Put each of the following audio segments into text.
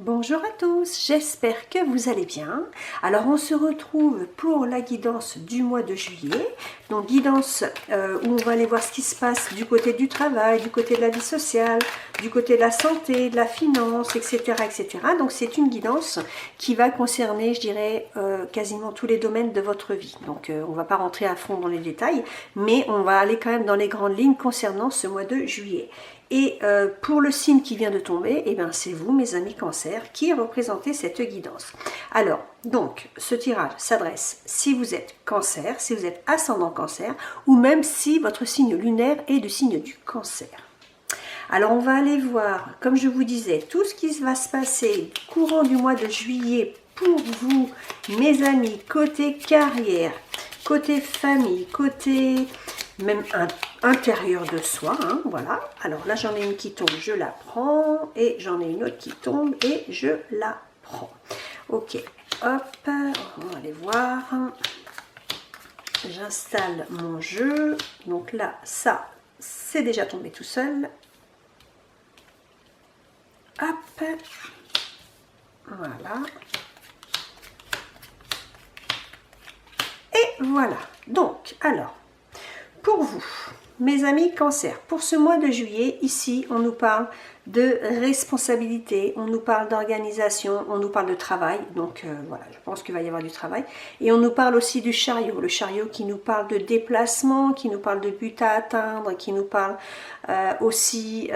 Bonjour à tous, j'espère que vous allez bien. Alors on se retrouve pour la guidance du mois de juillet. Donc guidance où on va aller voir ce qui se passe du côté du travail, du côté de la vie sociale, du côté de la santé, de la finance, etc. etc. Donc c'est une guidance qui va concerner, je dirais, quasiment tous les domaines de votre vie. Donc on ne va pas rentrer à fond dans les détails, mais on va aller quand même dans les grandes lignes concernant ce mois de juillet. Et pour le signe qui vient de tomber, eh bien c'est vous, mes amis cancer, qui représentez cette guidance. Alors, donc, ce tirage s'adresse si vous êtes cancer, si vous êtes ascendant cancer, ou même si votre signe lunaire est du signe du cancer. Alors, on va aller voir, comme je vous disais, tout ce qui va se passer courant du mois de juillet pour vous, mes amis, côté carrière, côté famille, côté même intérieur de soi, hein, voilà. Alors là, j'en ai une qui tombe, je la prends, et j'en ai une autre qui tombe, et je la prends. Ok, hop, on va aller voir. J'installe mon jeu. Donc là, ça, c'est déjà tombé tout seul. Hop, voilà. Et voilà. Donc, alors, pour vous, mes amis cancer, pour ce mois de juillet, ici, on nous parle de responsabilité, on nous parle d'organisation, on nous parle de travail, donc voilà, je pense qu'il va y avoir du travail, et on nous parle aussi du chariot, le chariot qui nous parle de déplacement, qui nous parle de but à atteindre, qui nous parle aussi,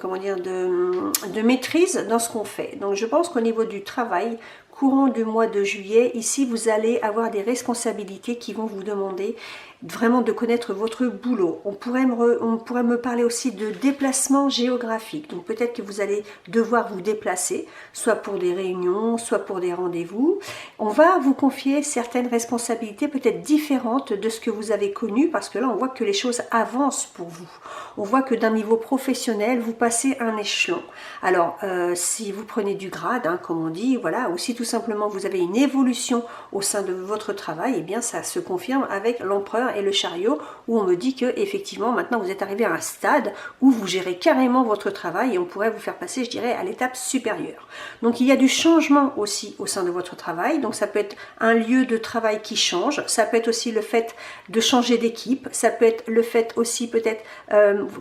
comment dire, de maîtrise dans ce qu'on fait. Donc je pense qu'au niveau du travail, courant du mois de juillet, ici vous allez avoir des responsabilités qui vont vous demander vraiment de connaître votre boulot. On pourrait me parler aussi de déplacement géographique. Donc peut-être que vous allez devoir vous déplacer, soit pour des réunions, soit pour des rendez-vous. On va vous confier certaines responsabilités peut-être différentes de ce que vous avez connu, parce que là on voit que les choses avancent pour vous. On voit que d'un niveau professionnel, vous passez un échelon. Alors si vous prenez du grade, hein, comme on dit, voilà, ou si tout simplement vous avez une évolution au sein de votre travail, eh bien ça se confirme avec l'empereur et le chariot, où on me dit que effectivement maintenant vous êtes arrivé à un stade où vous gérez carrément votre travail et on pourrait vous faire passer, je dirais, à l'étape supérieure. Donc il y a du changement aussi au sein de votre travail, donc ça peut être un lieu de travail qui change, ça peut être aussi le fait de changer d'équipe, ça peut être le fait aussi peut-être,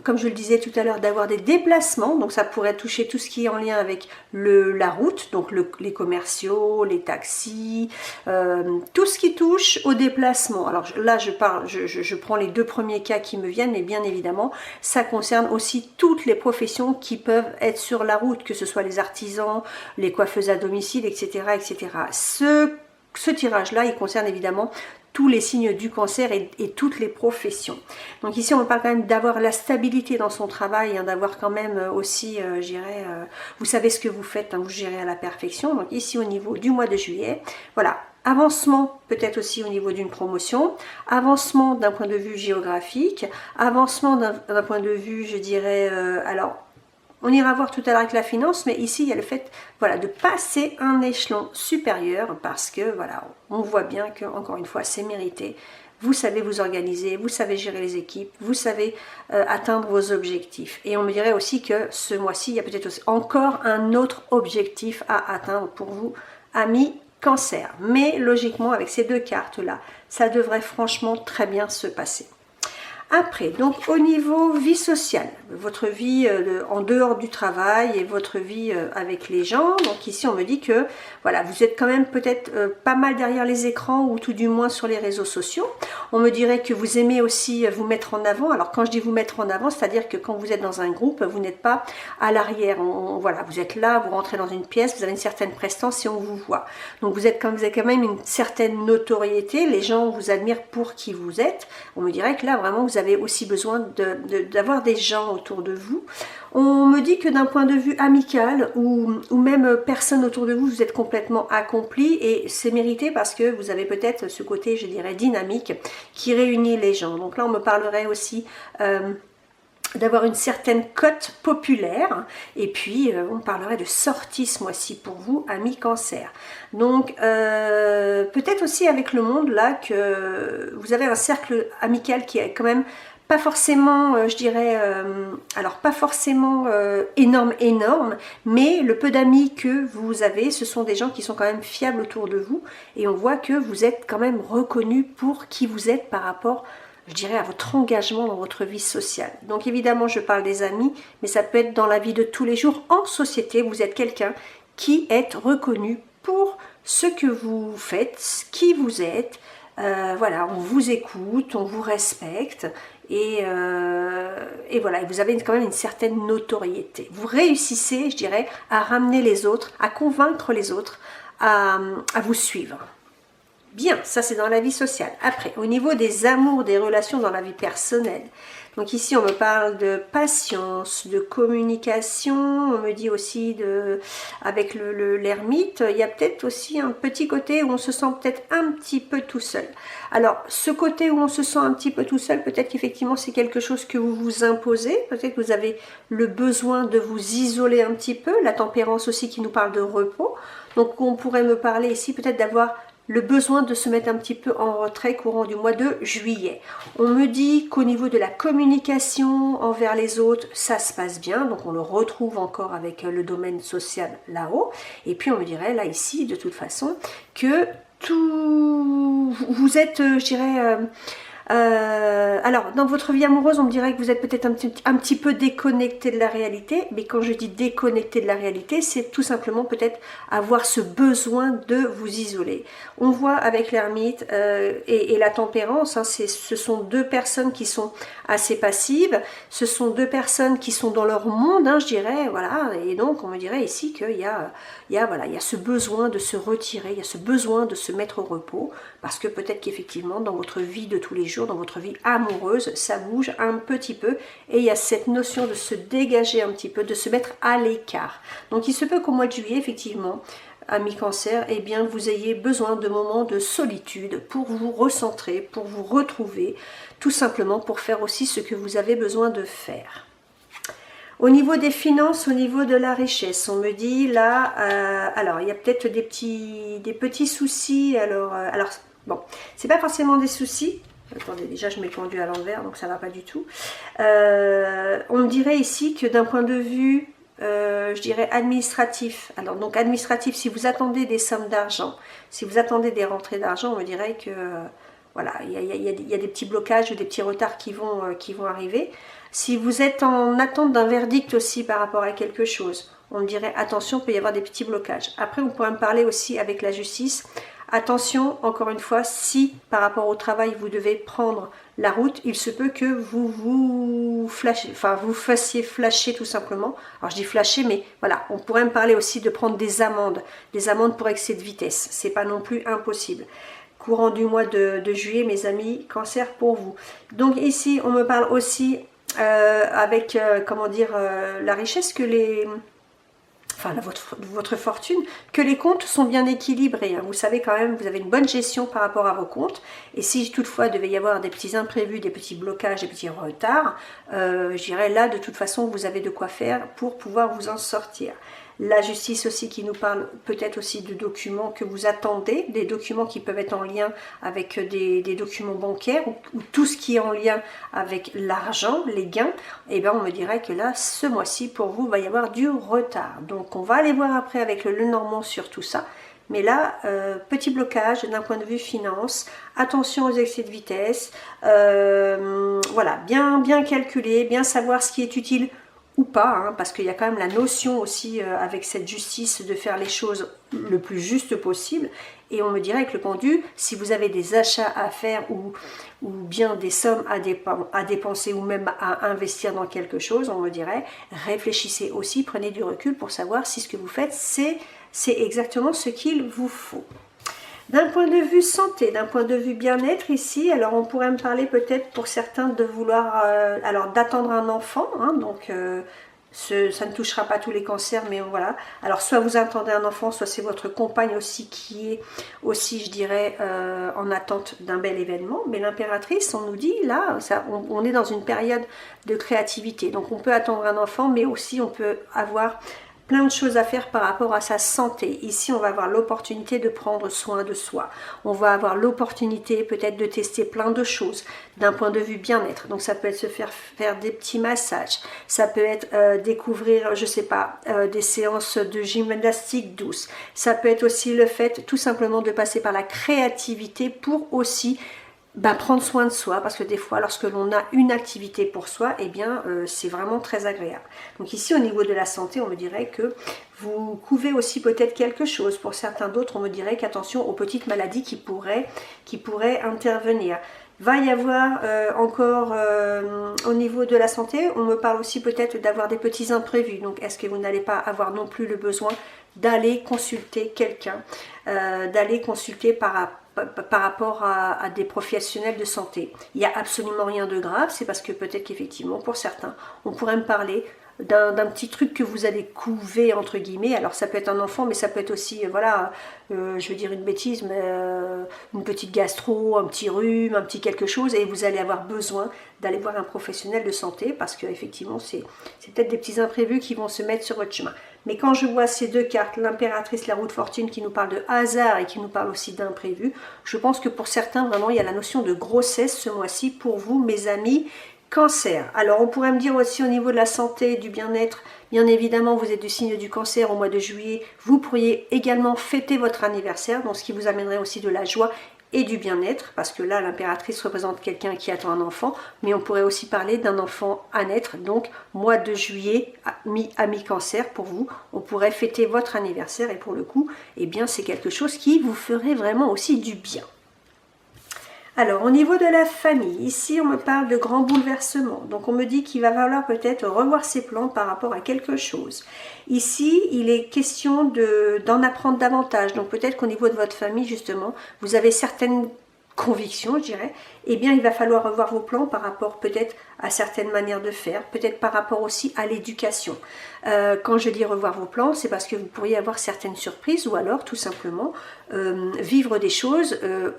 comme je le disais tout à l'heure, d'avoir des déplacements, donc ça pourrait toucher tout ce qui est en lien avec la route, donc les commerciaux, les taxis, tout ce qui touche au déplacement. Alors là je prends les deux premiers cas qui me viennent, mais bien évidemment ça concerne aussi toutes les professions qui peuvent être sur la route, que ce soit les artisans, les coiffeuses à domicile, etc. etc. Ce tirage là il concerne évidemment tous les signes du cancer et toutes les professions. Donc ici on parle quand même d'avoir la stabilité dans son travail, hein, d'avoir quand même aussi, je dirais, vous savez ce que vous faites, hein, vous gérez à la perfection. Donc ici au niveau du mois de juillet, voilà, avancement peut-être aussi au niveau d'une promotion, avancement d'un point de vue géographique, avancement d'un point de vue, je dirais, alors on ira voir tout à l'heure avec la finance, mais ici il y a le fait, voilà, de passer un échelon supérieur, parce que voilà, on voit bien que encore une fois c'est mérité. Vous savez vous organiser, vous savez gérer les équipes, vous savez atteindre vos objectifs. Et on me dirait aussi que ce mois-ci, il y a peut-être encore un autre objectif à atteindre pour vous, amis cancer. Mais logiquement, avec ces deux cartes-là, ça devrait franchement très bien se passer. Après, donc au niveau vie sociale, votre vie en dehors du travail et votre vie avec les gens, donc ici on me dit que voilà, vous êtes quand même peut-être pas mal derrière les écrans ou tout du moins sur les réseaux sociaux. On me dirait que vous aimez aussi vous mettre en avant. Alors quand je dis vous mettre en avant, c'est-à-dire que quand vous êtes dans un groupe, vous n'êtes pas à l'arrière. Voilà, vous êtes là, vous rentrez dans une pièce, vous avez une certaine prestance et on vous voit. Donc vous avez quand même une certaine notoriété, les gens vous admirent pour qui vous êtes. On me dirait que là vraiment vous avez aussi besoin d'avoir des gens autour de vous. On me dit que d'un point de vue amical ou même personne autour de vous, vous êtes complètement accompli et c'est mérité parce que vous avez peut-être ce côté, je dirais, dynamique qui réunit les gens. Donc là, on me parlerait aussi d'avoir une certaine cote populaire et puis on parlerait de sortie ce mois-ci pour vous, amis cancer. Donc peut-être aussi avec le monde là que vous avez un cercle amical qui est quand même pas forcément, je dirais, alors pas forcément énorme, mais le peu d'amis que vous avez, ce sont des gens qui sont quand même fiables autour de vous, et on voit que vous êtes quand même reconnu pour qui vous êtes par rapport, je dirais, à votre engagement dans votre vie sociale. Donc évidemment, je parle des amis, mais ça peut être dans la vie de tous les jours, en société, vous êtes quelqu'un qui est reconnu pour ce que vous faites, qui vous êtes. Voilà, on vous écoute, on vous respecte, et voilà, et vous avez quand même une certaine notoriété. Vous réussissez, je dirais, à ramener les autres, à convaincre les autres à vous suivre. Bien, ça c'est dans la vie sociale. Après, au niveau des amours, des relations dans la vie personnelle, donc ici on me parle de patience, de communication, on me dit aussi avec l'ermite, il y a peut-être aussi un petit côté où on se sent peut-être un petit peu tout seul. Alors ce côté où on se sent un petit peu tout seul, peut-être qu'effectivement c'est quelque chose que vous vous imposez, peut-être que vous avez le besoin de vous isoler un petit peu, la tempérance aussi qui nous parle de repos, donc on pourrait me parler ici peut-être d'avoir le besoin de se mettre un petit peu en retrait courant du mois de juillet. On me dit qu'au niveau de la communication envers les autres, ça se passe bien, donc on le retrouve encore avec le domaine social là-haut. Et puis on me dirait là ici, de toute façon, que vous êtes, je dirais, alors, dans votre vie amoureuse, on me dirait que vous êtes peut-être un petit peu déconnecté de la réalité, mais quand je dis déconnecté de la réalité, c'est tout simplement peut-être avoir ce besoin de vous isoler. On voit avec l'ermite et la tempérance, hein, ce sont deux personnes qui sont assez passives, ce sont deux personnes qui sont dans leur monde, hein, je dirais, voilà, et donc on me dirait ici qu'il y a ce besoin de se retirer, il y a ce besoin de se mettre au repos, parce que peut-être qu'effectivement, dans votre vie de tous les jours, dans votre vie amoureuse, ça bouge un petit peu et il y a cette notion de se dégager un petit peu, de se mettre à l'écart. Donc il se peut qu'au mois de juillet, effectivement, amis cancer, eh bien vous ayez besoin de moments de solitude pour vous recentrer, pour vous retrouver, tout simplement pour faire aussi ce que vous avez besoin de faire. Au niveau des finances, au niveau de la richesse, on me dit là, alors il y a peut-être des petits soucis, alors bon, c'est pas forcément des soucis. Attendez, déjà je mets le pendu à l'envers, donc ça va pas du tout. On me dirait ici que d'un point de vue, je dirais administratif, alors donc administratif, si vous attendez des sommes d'argent, si vous attendez des rentrées d'argent, on me dirait que, voilà, il y a des petits blocages ou des petits retards qui vont arriver. Si vous êtes en attente d'un verdict aussi par rapport à quelque chose, on me dirait attention, il peut y avoir des petits blocages. Après, on pourrait me parler aussi avec la justice. Attention, encore une fois, si par rapport au travail, vous devez prendre la route, il se peut que vous fassiez flasher tout simplement. Alors je dis flasher, mais voilà, on pourrait me parler aussi de prendre des amendes pour excès de vitesse. C'est pas non plus impossible. Courant du mois de juillet, mes amis, cancer pour vous. Donc ici, on me parle aussi avec, comment dire, la richesse que votre fortune, que les comptes sont bien équilibrés. Hein. Vous savez quand même, vous avez une bonne gestion par rapport à vos comptes. Et si toutefois il devait y avoir des petits imprévus, des petits blocages, des petits retards, je dirais là, de toute façon, vous avez de quoi faire pour pouvoir vous en sortir. La justice aussi qui nous parle peut-être aussi de documents que vous attendez, des documents qui peuvent être en lien avec des documents bancaires ou tout ce qui est en lien avec l'argent, les gains. Et bien on me dirait que là, ce mois-ci, pour vous, il va y avoir du retard. Donc on va aller voir après avec le Lenormand sur tout ça. Mais là, petit blocage d'un point de vue finance, attention aux excès de vitesse, voilà, bien calculer, bien savoir ce qui est utile ou pas, hein, parce qu'il y a quand même la notion aussi avec cette justice de faire les choses le plus juste possible. Et on me dirait avec le pendu, si vous avez des achats à faire ou bien des sommes à dépenser ou même à investir dans quelque chose, on me dirait, réfléchissez aussi, prenez du recul pour savoir si ce que vous faites, c'est exactement ce qu'il vous faut. D'un point de vue santé, d'un point de vue bien-être ici, alors on pourrait me parler peut-être pour certains de vouloir, alors d'attendre un enfant, hein, donc ça ne touchera pas tous les cancers, mais voilà. Alors soit vous attendez un enfant, soit c'est votre compagne aussi qui est aussi, je dirais, en attente d'un bel événement. Mais l'impératrice, on nous dit là, on est dans une période de créativité, donc on peut attendre un enfant, mais aussi on peut avoir plein de choses à faire par rapport à sa santé. Ici, on va avoir l'opportunité de prendre soin de soi. On va avoir l'opportunité peut-être de tester plein de choses d'un point de vue bien-être. Donc, ça peut être se faire des petits massages. Ça peut être découvrir, je sais pas, des séances de gymnastique douce. Ça peut être aussi le fait tout simplement de passer par la créativité pour aussi prendre soin de soi, parce que des fois lorsque l'on a une activité pour soi, eh bien c'est vraiment très agréable. Donc ici au niveau de la santé, on me dirait que vous couvez aussi peut-être quelque chose. Pour certains d'autres, on me dirait qu'attention aux petites maladies qui pourraient intervenir. Va y avoir encore au niveau de la santé, on me parle aussi peut-être d'avoir des petits imprévus. Donc est-ce que vous n'allez pas avoir non plus le besoin d'aller consulter quelqu'un, d'aller consulter par rapport à des professionnels de santé. Il n'y a absolument rien de grave, c'est parce que peut-être qu'effectivement, pour certains, on pourrait me parler d'un petit truc que vous allez couver, entre guillemets. Alors ça peut être un enfant, mais ça peut être aussi, voilà, je veux dire une bêtise, mais une petite gastro, un petit rhume, un petit quelque chose, et vous allez avoir besoin d'aller voir un professionnel de santé, parce qu'effectivement, c'est peut-être des petits imprévus qui vont se mettre sur votre chemin. Mais quand je vois ces deux cartes, l'impératrice, la roue de fortune, qui nous parle de hasard et qui nous parle aussi d'imprévu, je pense que pour certains, vraiment, il y a la notion de grossesse ce mois-ci pour vous, mes amis Cancer. Alors, on pourrait me dire aussi au niveau de la santé, du bien-être, bien évidemment, vous êtes du signe du Cancer au mois de juillet, vous pourriez également fêter votre anniversaire, donc ce qui vous amènerait aussi de la joie et du bien-être, parce que là, l'impératrice représente quelqu'un qui attend un enfant, mais on pourrait aussi parler d'un enfant à naître, donc mois de juillet à mi-Cancer pour vous, on pourrait fêter votre anniversaire, et pour le coup, eh bien, c'est quelque chose qui vous ferait vraiment aussi du bien. Alors, au niveau de la famille, ici, on me parle de grands bouleversements. Donc, on me dit qu'il va falloir peut-être revoir ses plans par rapport à quelque chose. Ici, il est question d'en apprendre davantage. Donc, peut-être qu'au niveau de votre famille, justement, vous avez certaines convictions, je dirais. Eh bien, il va falloir revoir vos plans par rapport peut-être à certaines manières de faire, peut-être par rapport aussi à l'éducation. Quand je dis revoir vos plans, c'est parce que vous pourriez avoir certaines surprises ou alors tout simplement vivre des choses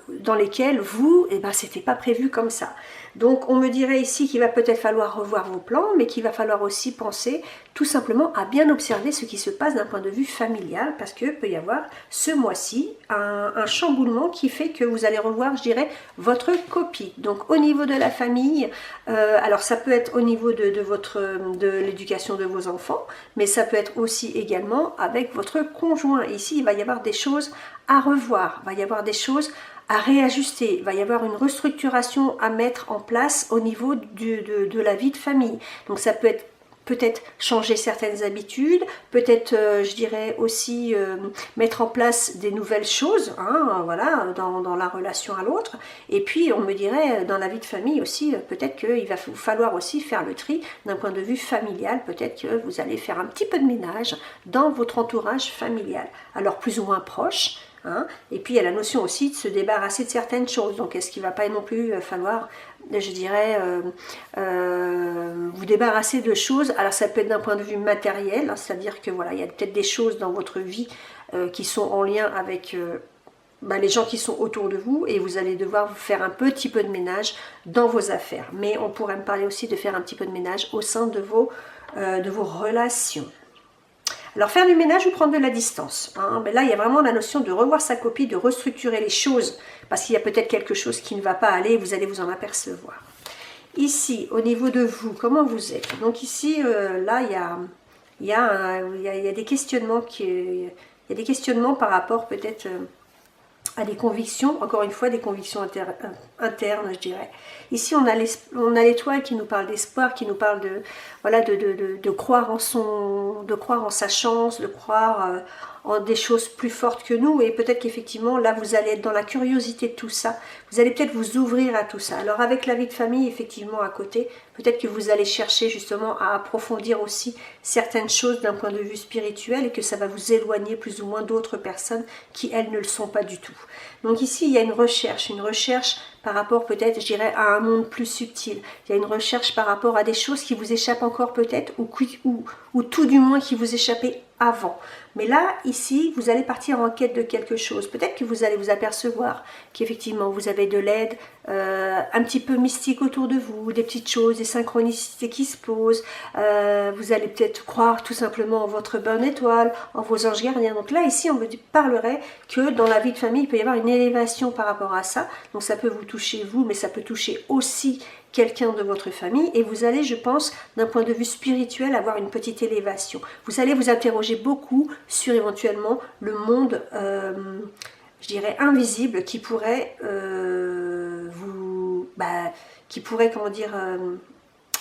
dans lesquelles vous, eh ben, c'était pas prévu comme ça. Donc on me dirait ici qu'il va peut-être falloir revoir vos plans, mais qu'il va falloir aussi penser tout simplement à bien observer ce qui se passe d'un point de vue familial, parce que peut y avoir ce mois-ci un chamboulement qui fait que vous allez revoir, je dirais, votre copie. Donc au niveau de la famille, alors ça peut être au niveau de l'éducation de vos enfants, mais ça peut être aussi également avec votre conjoint. Ici, il va y avoir des choses à revoir, il va y avoir des choses à réajuster, il va y avoir une restructuration à mettre en place au niveau de la vie de famille. Donc ça peut être peut-être changer certaines habitudes, peut-être, je dirais aussi mettre en place des nouvelles choses, hein, voilà, dans la relation à l'autre. Et puis, on me dirait, dans la vie de famille aussi, peut-être qu'il va falloir aussi faire le tri d'un point de vue familial. Peut-être que vous allez faire un petit peu de ménage dans votre entourage familial, alors plus ou moins proche. Hein. Et puis il y a la notion aussi de se débarrasser de certaines choses. Donc est-ce qu'il ne va pas non plus falloir, je dirais, vous débarrasser de choses. Alors ça peut être d'un point de vue matériel, hein, c'est-à-dire que voilà, il y a peut-être des choses dans votre vie qui sont en lien avec les gens qui sont autour de vous, et vous allez devoir vous faire un petit peu de ménage dans vos affaires. Mais on pourrait me parler aussi de faire un petit peu de ménage au sein de vos relations. Alors faire du ménage ou prendre de la distance, hein, mais là il y a vraiment la notion de revoir sa copie, de restructurer les choses, parce qu'il y a peut-être quelque chose qui ne va pas aller, vous allez vous en apercevoir. Ici, au niveau de vous, comment vous êtes? Donc ici, là il y a des questionnements par rapport peut-être à des convictions, encore une fois des convictions internes, je dirais. Ici on a l'étoile qui nous parle d'espoir, qui nous parle de croire en sa chance, de croire en des choses plus fortes que nous, et peut-être qu'effectivement là vous allez être dans la curiosité de tout ça, vous allez peut-être vous ouvrir à tout ça. Alors avec la vie de famille effectivement à côté, peut-être que vous allez chercher justement à approfondir aussi certaines choses d'un point de vue spirituel, et que ça va vous éloigner plus ou moins d'autres personnes qui elles ne le sont pas du tout. Donc ici il y a une recherche par rapport peut-être, je dirais, à un monde plus subtil. Il y a une recherche par rapport à des choses qui vous échappent encore peut-être, ou tout du moins qui vous échappaient avant. Mais là, ici, vous allez partir en quête de quelque chose. Peut-être que vous allez vous apercevoir qu'effectivement, vous avez de l'aide un petit peu mystique autour de vous, des petites choses, des synchronicités qui se posent. Vous allez peut-être croire tout simplement en votre bonne étoile, en vos anges gardiens. Donc là, ici, on me parlerait que dans la vie de famille, il peut y avoir une élévation par rapport à ça. Donc ça peut vous toucher vous, mais ça peut toucher aussi quelqu'un de votre famille, et vous allez, je pense, d'un point de vue spirituel, avoir une petite élévation. Vous allez vous interroger beaucoup sur éventuellement le monde, je dirais, invisible qui pourrait comment dire,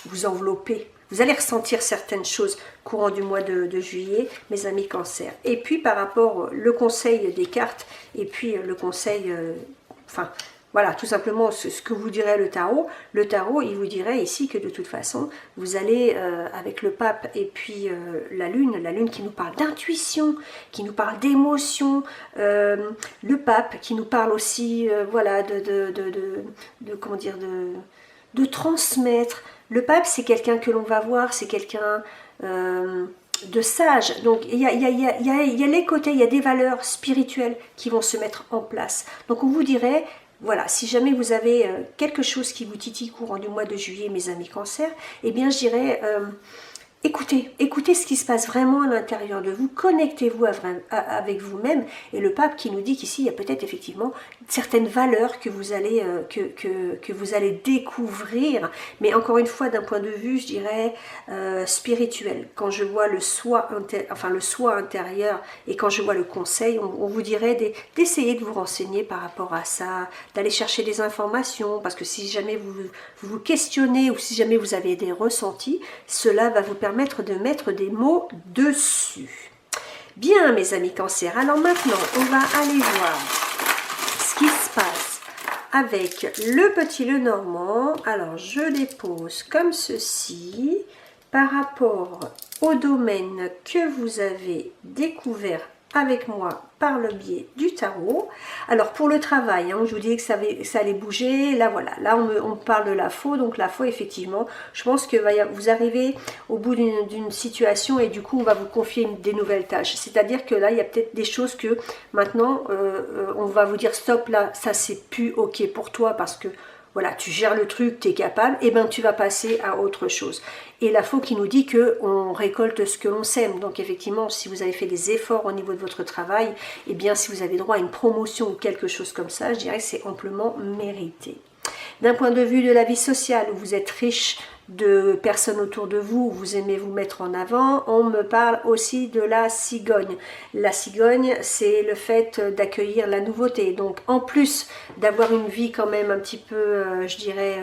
vous envelopper. Vous allez ressentir certaines choses courant du mois de juillet, mes amis Cancer. Et puis par rapport le conseil des cartes, et puis le conseil, voilà, tout simplement ce que vous dirait le tarot. Le tarot, il vous dirait ici que de toute façon, vous allez, avec le pape et puis la lune qui nous parle d'intuition, qui nous parle d'émotion, le pape qui nous parle aussi, voilà, comment dire, de transmettre. Le pape, c'est quelqu'un que l'on va voir, c'est quelqu'un de sage. Donc, il y a les côtés, il y a des valeurs spirituelles qui vont se mettre en place. Donc, on vous dirait... Voilà, si jamais vous avez quelque chose qui vous titille courant du mois de juillet, mes amis Cancer, eh bien je dirais, écoutez ce qui se passe vraiment à l'intérieur de vous, connectez-vous avec vous-même, et le pape qui nous dit qu'ici il y a peut-être effectivement certaines valeurs que vous allez, que vous allez découvrir, mais encore une fois d'un point de vue, je dirais, spirituel. Quand je vois le soi intérieur et quand je vois le conseil, on vous dirait d'essayer de vous renseigner par rapport à ça, d'aller chercher des informations, parce que si jamais vous questionnez ou si jamais vous avez des ressentis, cela va vous permettre de mettre des mots dessus. Bien, mes amis Cancer, alors maintenant, on va aller voir ce qui se passe avec le petit Lenormand. Alors, je les pose comme ceci, par rapport au domaine que vous avez découvert avec moi par le biais du tarot. Alors pour le travail, je vous disais que ça allait bouger, là voilà, là on parle de la faux, donc la faux effectivement, je pense que vous arrivez au bout d'une situation et du coup on va vous confier des nouvelles tâches, c'est-à-dire que là il y a peut-être des choses que maintenant on va vous dire stop, là ça c'est plus ok pour toi parce que voilà, tu gères le truc, tu es capable, et ben tu vas passer à autre chose. Et la faux qui nous dit qu'on récolte ce que l'on sème. Donc effectivement, si vous avez fait des efforts au niveau de votre travail, et bien si vous avez droit à une promotion ou quelque chose comme ça, je dirais que c'est amplement mérité. D'un point de vue de la vie sociale, où vous êtes riche de personnes autour de vous, où vous aimez vous mettre en avant, on me parle aussi de la cigogne. La cigogne, c'est le fait d'accueillir la nouveauté. Donc en plus d'avoir une vie quand même un petit peu, je dirais,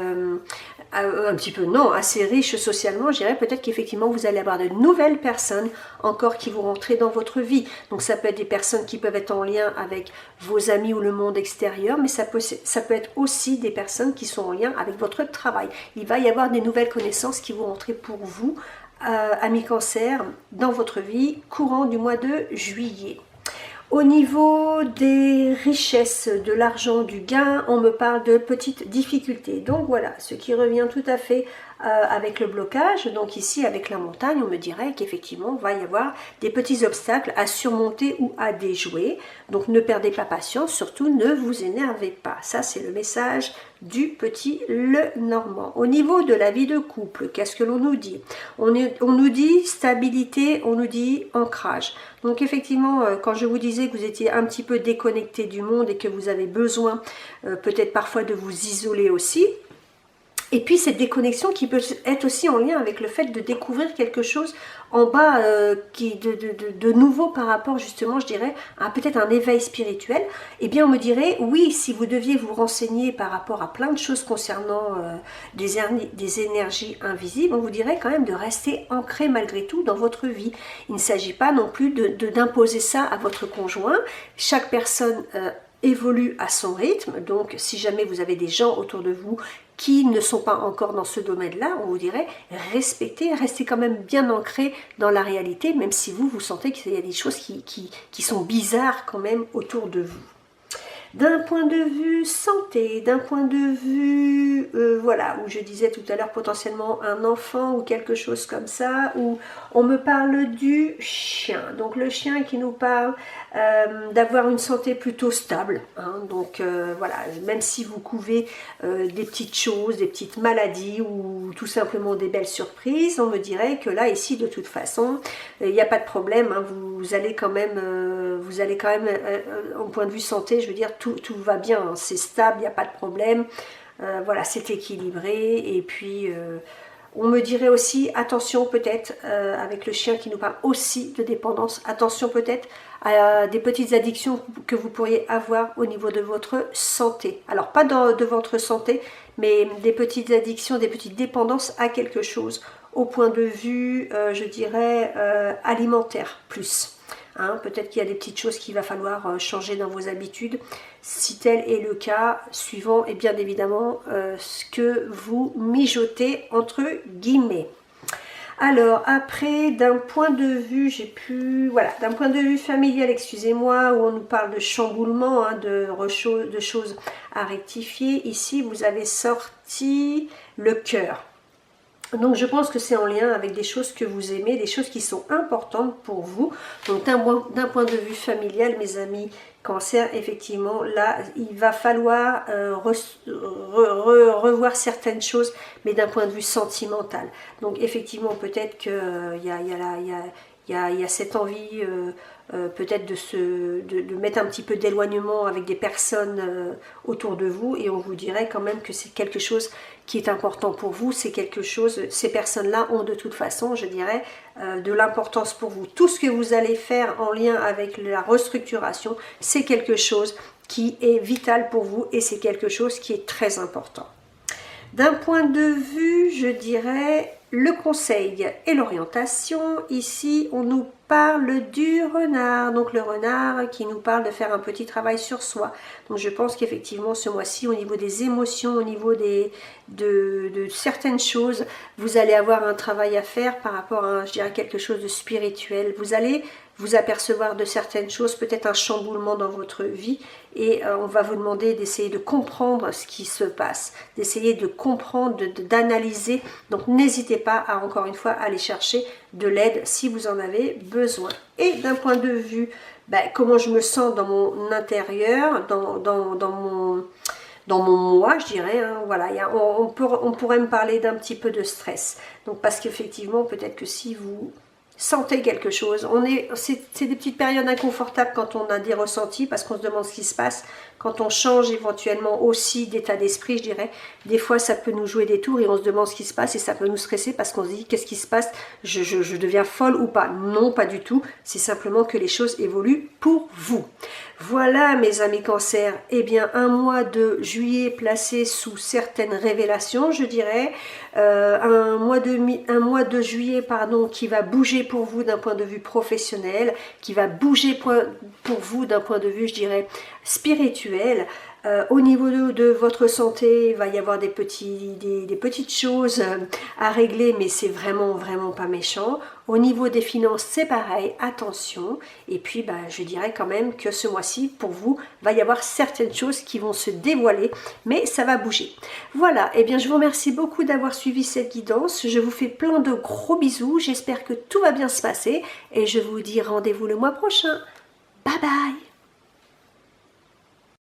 assez riche socialement, je dirais peut-être qu'effectivement vous allez avoir de nouvelles personnes encore qui vont rentrer dans votre vie. Donc ça peut être des personnes qui peuvent être en lien avec vos amis ou le monde extérieur, mais ça peut être aussi des personnes qui sont en lien avec votre travail. Il va y avoir des nouvelles connaissances qui vont rentrer pour vous, amis Cancer, dans votre vie courant du mois de juillet. Au niveau des richesses, de l'argent, du gain, on me parle de petites difficultés. Donc voilà, ce qui revient tout à fait avec le blocage. Donc ici, avec la montagne, on me dirait qu'effectivement, il va y avoir des petits obstacles à surmonter ou à déjouer. Donc ne perdez pas patience, surtout ne vous énervez pas. Ça, c'est le message du petit Lenormand. Au niveau de la vie de couple, qu'est-ce que l'on nous dit? On nous dit stabilité, on nous dit ancrage. Donc effectivement, quand je vous disais que vous étiez un petit peu déconnecté du monde et que vous avez besoin peut-être parfois de vous isoler aussi, et puis cette déconnexion qui peut être aussi en lien avec le fait de découvrir quelque chose en bas de nouveau par rapport justement, je dirais, à peut-être un éveil spirituel, eh bien on me dirait, oui, si vous deviez vous renseigner par rapport à plein de choses concernant des énergies invisibles, on vous dirait quand même de rester ancré malgré tout dans votre vie. Il ne s'agit pas non plus d'imposer ça à votre conjoint. Chaque personne évolue à son rythme, donc si jamais vous avez des gens autour de vous qui ne sont pas encore dans ce domaine-là, on vous dirait respectez, restez quand même bien ancré dans la réalité, même si vous sentez qu'il y a des choses qui sont bizarres quand même autour de vous. D'un point de vue santé, d'un point de vue, voilà, où je disais tout à l'heure potentiellement un enfant ou quelque chose comme ça, où on me parle du chien. Donc le chien qui nous parle d'avoir une santé plutôt stable. Hein, donc voilà, même si vous couvez des petites choses, des petites maladies ou tout simplement des belles surprises, on me dirait que là, ici, de toute façon, il n'y a pas de problème. Hein, vous allez quand même, au point de vue santé, je veux dire, tout va bien, hein, c'est stable, il n'y a pas de problème. Voilà, c'est équilibré. Et puis, on me dirait aussi, attention peut-être, avec le chien qui nous parle aussi de dépendance, attention peut-être à des petites addictions que vous pourriez avoir au niveau de votre santé. Alors, pas de votre santé, mais des petites addictions, des petites dépendances à quelque chose, au point de vue, je dirais, alimentaire plus. Hein, peut-être qu'il y a des petites choses qu'il va falloir changer dans vos habitudes, si tel est le cas, suivant et bien évidemment ce que vous mijotez entre guillemets. Alors après, d'un point de vue, voilà, d'un point de vue familial, excusez-moi, où on nous parle de chamboulement, hein, de choses à rectifier, ici vous avez sorti le cœur. Donc je pense que c'est en lien avec des choses que vous aimez, des choses qui sont importantes pour vous. Donc d'un point de vue familial, mes amis Cancer, effectivement, là, il va falloir revoir certaines choses, mais d'un point de vue sentimental. Donc effectivement, peut-être qu'il y a cette envie peut-être de mettre un petit peu d'éloignement avec des personnes autour de vous, et on vous dirait quand même que c'est quelque chose qui est important pour vous, c'est quelque chose, ces personnes-là ont de toute façon, je dirais, de l'importance pour vous. Tout ce que vous allez faire en lien avec la restructuration, c'est quelque chose qui est vital pour vous et c'est quelque chose qui est très important. D'un point de vue, je dirais, le conseil et l'orientation, ici on nous parle du renard, donc le renard qui nous parle de faire un petit travail sur soi. Donc je pense qu'effectivement ce mois-ci, au niveau des émotions, au niveau de certaines choses, vous allez avoir un travail à faire par rapport à, je dirais, quelque chose de spirituel. Vous allez vous apercevoir de certaines choses, peut-être un chamboulement dans votre vie, et on va vous demander d'essayer de comprendre ce qui se passe, d'essayer de comprendre, d'analyser. Donc n'hésitez pas à, encore une fois, aller chercher de l'aide si vous en avez besoin. Et d'un point de vue, comment je me sens dans mon intérieur, dans mon moi, je dirais, hein, voilà, on pourrait me parler d'un petit peu de stress. Donc parce qu'effectivement, peut-être que si vous sentez quelque chose, c'est des petites périodes inconfortables quand on a des ressentis, parce qu'on se demande ce qui se passe, quand on change éventuellement aussi d'état d'esprit, je dirais, des fois ça peut nous jouer des tours et on se demande ce qui se passe et ça peut nous stresser parce qu'on se dit qu'est-ce qui se passe, je deviens folle ou pas. Non, pas du tout, c'est simplement que les choses évoluent pour vous. Voilà mes amis Cancer, eh bien un mois de juillet placé sous certaines révélations, je dirais, un mois de juillet pardon, qui va bouger pour vous d'un point de vue professionnel, qui va bouger pour vous d'un point de vue, je dirais, spirituel. Au niveau de votre santé, il va y avoir des petites choses à régler, mais c'est vraiment pas méchant. Au niveau des finances, c'est pareil, attention. Et puis, je dirais quand même que ce mois-ci, pour vous, va y avoir certaines choses qui vont se dévoiler, mais ça va bouger. Voilà, et bien je vous remercie beaucoup d'avoir suivi cette guidance. Je vous fais plein de gros bisous. J'espère que tout va bien se passer et je vous dis rendez-vous le mois prochain. Bye bye!